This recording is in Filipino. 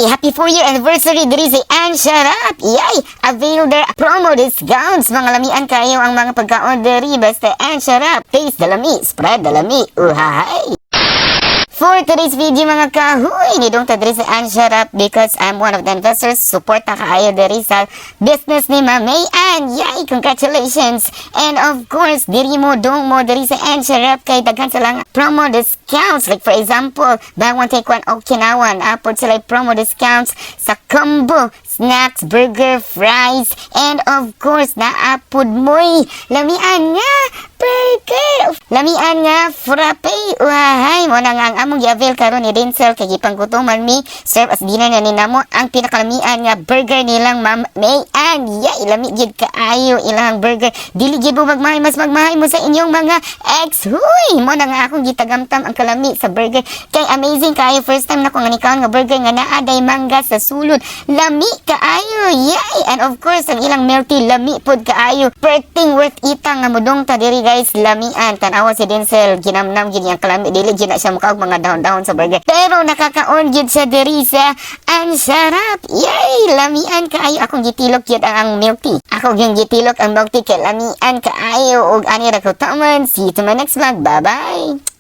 Happy 4-year anniversary diri sa Ann Sharap. Yay! Avail their promo discounts. Mga lamian kayo ang mga pagkaon diri basta Ann Sharap. Taste dalami, spread dalami. Uhahay! For today's video mga kahoy, nidong ta diri sa Ann Sharap because I'm one of the investors. Support na kaayo diri sa business ni Ma'am May Ann. Yay! Congratulations! And of course, diri mo dong mo diri sa Ann Sharap kay daghan silang promo discounts. Like for example, buy one take one Okinawan. Apod sila promo discounts sa combo, snacks, burger, fries, and of course, naapod mo'y lamian nga burger. Lamian nga frappe. Uhahay mo na nga ang among i-avail karon ni Denzel kay gipanggutoman mi serve as dinner na ninamo ang pinakalamian nga burger nilang Ma'am May Ann. Yay! Lami gid kaayo ilang burger. Dili gid mo magmahay, mas magmahay mo sa inyong mga ex. Huy! Mo na nga akong gitagamtam ang kalami sa burger. Kay amazing kaayo. First time na ko nga nikaon nga burger nga naaday mangga sa sulod. Lami kaayo. Yay! And of course, ang ilang melty lami pod kaayo. Perting worth itang nga mudong ta diri guys. Lamian. Tanawa si Denzel. Ginamnam gid yang kalami. Dili gid na siya mukaog mga dahon-dahon sa burger. Pero nakakaon gid sa diri sa Ann Sharap. Yay! Lamian kaayo. Akong gitilok gid ang milk tea. Ako yung gitilok ang milk tea kay lamian kaayo. Og ani ra ko taman. See you to my next vlog. Bye-bye!